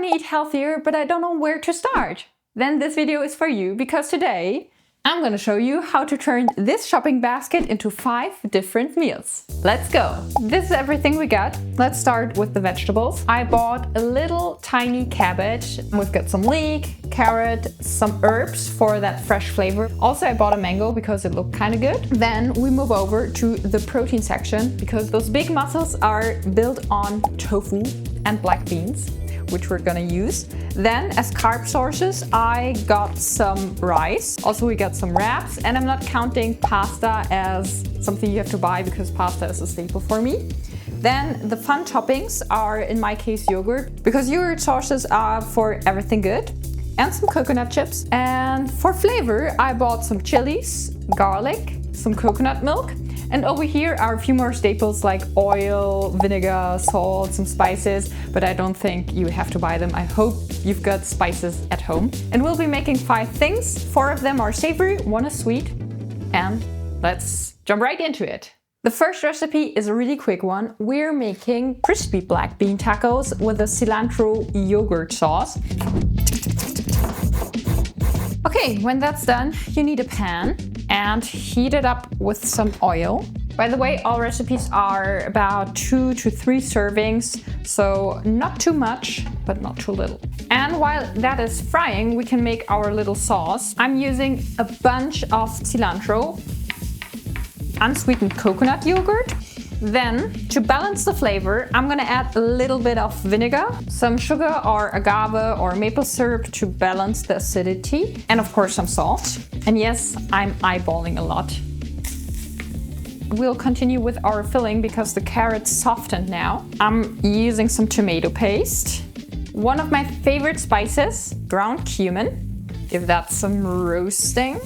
want to eat healthier, but I don't know where to start. Then this video is for you, because today I'm going to show you how to turn this shopping basket into 5 different meals. Let's go! This is everything we got. Let's start with the vegetables. I bought a little tiny cabbage. We've got some leek, carrot, some herbs for that fresh flavor. Also, I bought a mango because it looked kind of good. Then we move over to the protein section because those big muscles are built on tofu and black beans, which we're gonna use. Then as carb sources, I got some rice. Also, we got some wraps, and I'm not counting pasta as something you have to buy because pasta is a staple for me. Then the fun toppings are, in my case, yogurt, because yogurt sources are for everything good, and some coconut chips. And for flavor, I bought some chilies, garlic, some coconut milk. And over here are a few more staples like oil, vinegar, salt, some spices, but I don't think you have to buy them. I hope you've got spices at home. And we'll be making 5 things. 4 of them are savory, 1 is sweet. And let's jump right into it. The first recipe is a really quick one. We're making crispy black bean tacos with a cilantro yogurt sauce. Okay, when that's done, you need a pan and heat it up with some oil. By the way, all recipes are about 2 to 3 servings, so not too much, but not too little. And while that is frying, we can make our little sauce. I'm using a bunch of cilantro, unsweetened coconut yogurt. Then, to balance the flavor, I'm gonna add a little bit of vinegar, some sugar or agave or maple syrup to balance the acidity, and of course some salt. And yes, I'm eyeballing a lot. We'll continue with our filling because the carrot's softened now. I'm using some tomato paste. One of my favorite spices, ground cumin. Give that some roasting.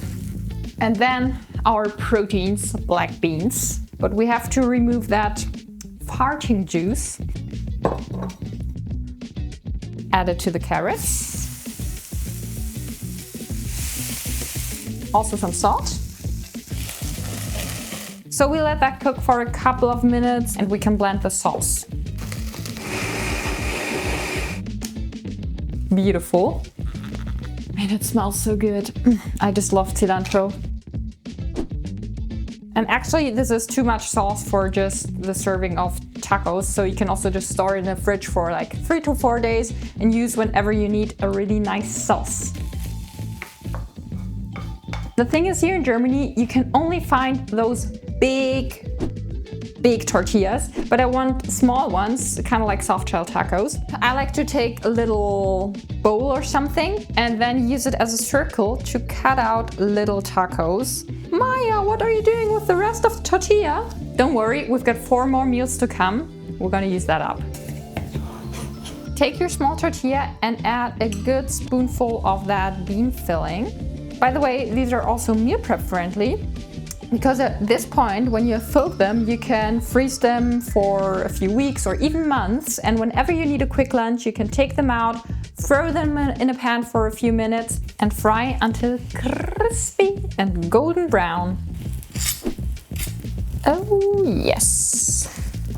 And then our proteins, black beans. But we have to remove that farting juice. Add it to the carrots. Also some salt. So we let that cook for a couple of minutes and we can blend the sauce. Beautiful. And it smells so good. I just love cilantro. And actually, this is too much sauce for just the serving of tacos, so you can also just store it in the fridge for like 3 to 4 days and use whenever you need a really nice sauce. The thing is, here in Germany, you can only find those big tortillas, but I want small ones, kind of like soft shell tacos. I like to take a little bowl or something and then use it as a circle to cut out little tacos. Maya, what are you doing with the rest of the tortilla? Don't worry, we've got 4 more meals to come. We're gonna use that up. Take your small tortilla and add a good spoonful of that bean filling. By the way, these are also meal prep friendly, because at this point, when you filled them, you can freeze them for a few weeks or even months. And whenever you need a quick lunch, you can take them out, throw them in a pan for a few minutes and fry until crispy and golden brown. Oh, yes.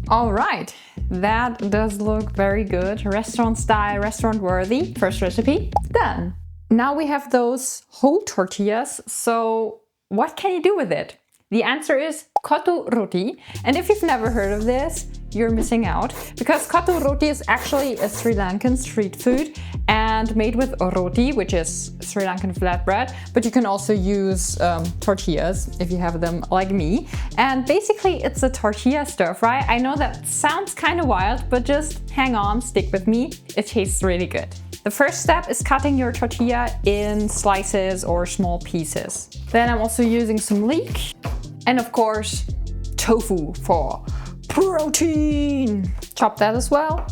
All right, that does look very good. Restaurant style, restaurant worthy. First recipe, done. Now we have those whole tortillas, so what can you do with it? The answer is kottu roti. And if you've never heard of this, you're missing out, because kottu roti is actually a Sri Lankan street food and made with roti, which is Sri Lankan flatbread, but you can also use tortillas if you have them like me. And basically it's a tortilla stir fry. I know that sounds kind of wild, but just hang on, stick with me. It tastes really good. The first step is cutting your tortilla in slices or small pieces. Then I'm also using some leek and of course tofu for protein. Chop that as well.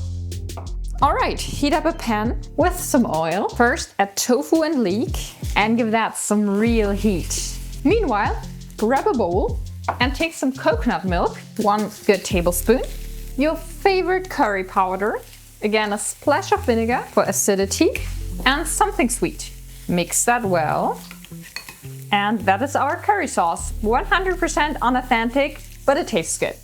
All right, heat up a pan with some oil. First add tofu and leek and give that some real heat. Meanwhile, grab a bowl and take some coconut milk, 1 good tablespoon, your favorite curry powder, again a splash of vinegar for acidity, and something sweet. Mix that well. And that is our curry sauce. 100% unauthentic, but it tastes good.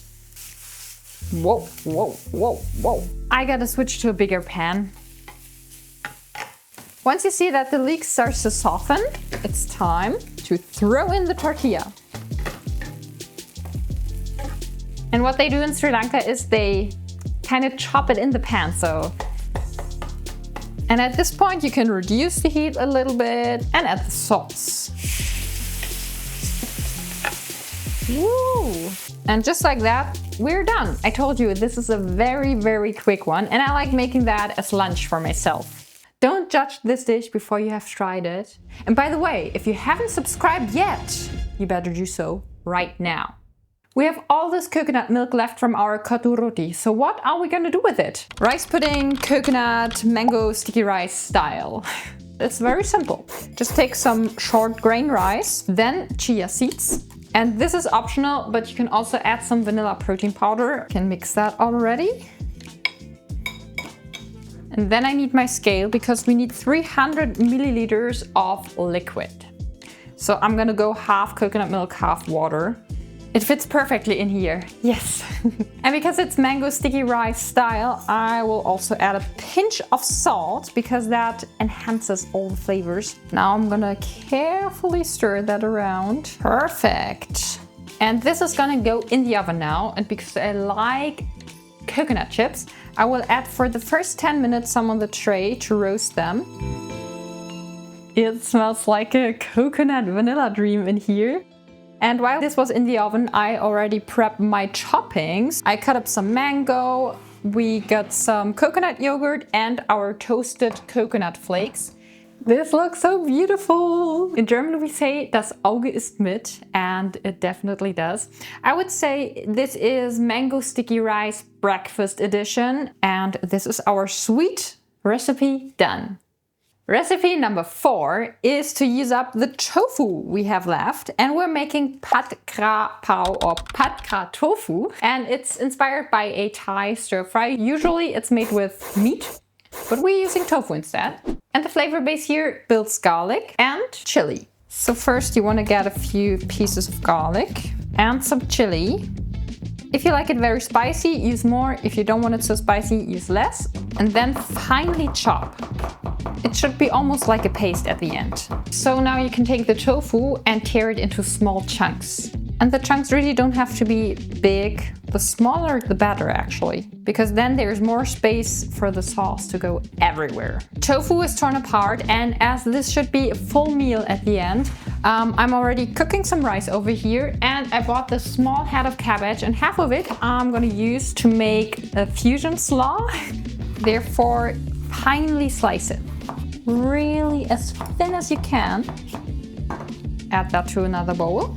Whoa, whoa, whoa, whoa. I gotta switch to a bigger pan. Once you see that the leek starts to soften, it's time to throw in the tortilla. And what they do in Sri Lanka is they kind of chop it in the pan, and at this point you can reduce the heat a little bit and add the sauce. Woo! And just like that, we're done. I told you this is a very, very quick one, and I like making that as lunch for myself. Don't judge this dish before you have tried it. And by the way, if you haven't subscribed yet, you better do so right now. We have all this coconut milk left from our kottu roti, so what are we gonna do with it? Rice pudding, coconut, mango sticky rice style. It's very simple. Just take some short grain rice, then chia seeds. And this is optional, but you can also add some vanilla protein powder. You can mix that already. And then I need my scale because we need 300 milliliters of liquid. So I'm gonna go half coconut milk, half water. It fits perfectly in here, yes. And because it's mango sticky rice style, I will also add a pinch of salt because that enhances all the flavors. Now I'm gonna carefully stir that around. Perfect. And this is gonna go in the oven now. And because I like coconut chips, I will add for the first 10 minutes some on the tray to roast them. It smells like a coconut vanilla dream in here. And while this was in the oven, I already prepped my toppings. I cut up some mango, we got some coconut yogurt and our toasted coconut flakes. This looks so beautiful! In German we say, das Auge ist mit, and it definitely does. I would say this is mango sticky rice breakfast edition, and this is our sweet recipe done. Recipe number 4 is to use up the tofu we have left, and we're making pad kra pao or pad kra tofu, and it's inspired by a Thai stir fry. Usually it's made with meat, but we're using tofu instead. And the flavor base here builds garlic and chili. So first you want to get a few pieces of garlic and some chili. If you like it very spicy, use more. If you don't want it so spicy, use less. And then finely chop. It should be almost like a paste at the end. So now you can take the tofu and tear it into small chunks. And the chunks really don't have to be big. The smaller the better actually, because then there's more space for the sauce to go everywhere. Tofu is torn apart, and as this should be a full meal at the end, I'm already cooking some rice over here, and I bought this small head of cabbage, and half of it I'm gonna use to make a fusion slaw. Therefore, finely slice it. Really as thin as you can. Add that to another bowl.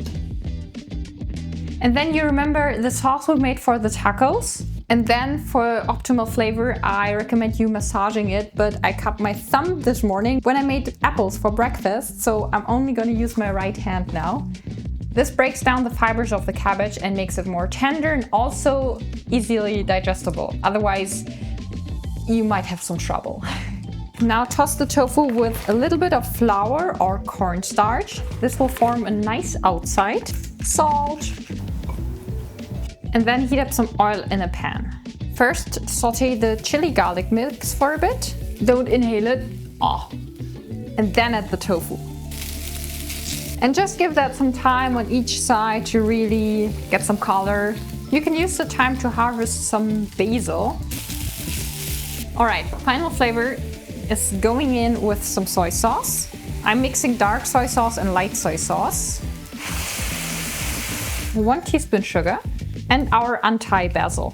And then you remember the sauce we made for the tacos. And then for optimal flavor, I recommend you massaging it, but I cut my thumb this morning when I made apples for breakfast, so I'm only gonna use my right hand now. This breaks down the fibers of the cabbage and makes it more tender and also easily digestible. Otherwise, you might have some trouble. Now toss the tofu with a little bit of flour or cornstarch. This will form a nice outside. Salt. And then heat up some oil in a pan. First, saute the chili garlic mix for a bit. Don't inhale it. Oh. And then add the tofu. And just give that some time on each side to really get some color. You can use the time to harvest some basil. All right, final flavor is going in with some soy sauce. I'm mixing dark soy sauce and light soy sauce. 1 teaspoon sugar and our untie basil.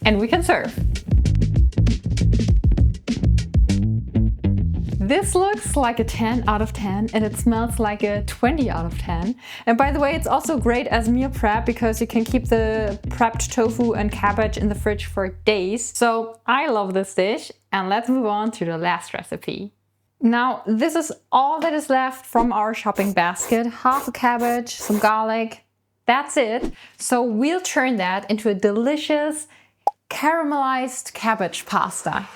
And we can serve. This looks like a 10 out of 10 and it smells like a 20 out of 10. And by the way, it's also great as meal prep because you can keep the prepped tofu and cabbage in the fridge for days. So I love this dish, and let's move on to the last recipe. Now, this is all that is left from our shopping basket. Half a cabbage, some garlic, that's it. So we'll turn that into a delicious caramelized cabbage pasta.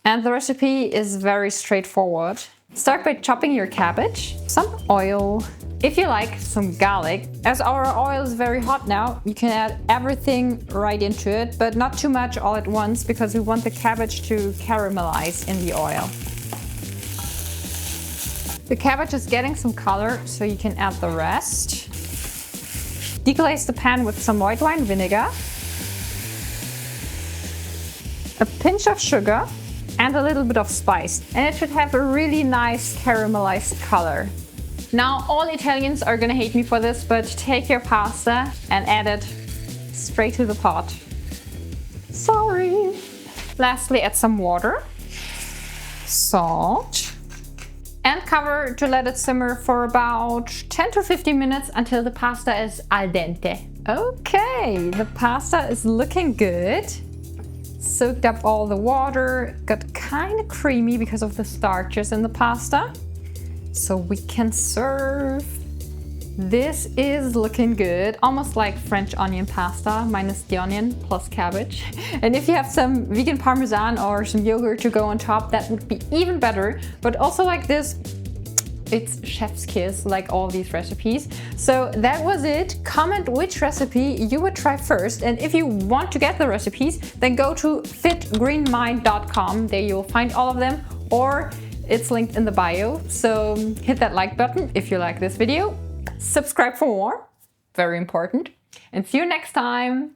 And the recipe is very straightforward. Start by chopping your cabbage, some oil, If you like some garlic, as our oil is very hot now, you can add everything right into it, but not too much all at once because we want the cabbage to caramelize in the oil. The cabbage is getting some color, so you can add the rest. Deglaze the pan with some white wine vinegar, a pinch of sugar, and a little bit of spice. And it should have a really nice caramelized color. Now, all Italians are gonna hate me for this, but take your pasta and add it straight to the pot. Sorry. Lastly, add some water, salt, and cover to let it simmer for about 10 to 15 minutes until the pasta is al dente. Okay, the pasta is looking good. Soaked up all the water, got kind of creamy because of the starches in the pasta. So we can serve. This is looking good, almost like French onion pasta, minus the onion plus cabbage. And if you have some vegan parmesan or some yogurt to go on top, that would be even better. But also like this, it's chef's kiss, like all these recipes. So that was it. Comment which recipe you would try first. And if you want to get the recipes, then go to fitgreenmind.com. There you'll find all of them, or it's linked in the bio. So hit that like button if you like this video. Subscribe for more, very important. And see you next time.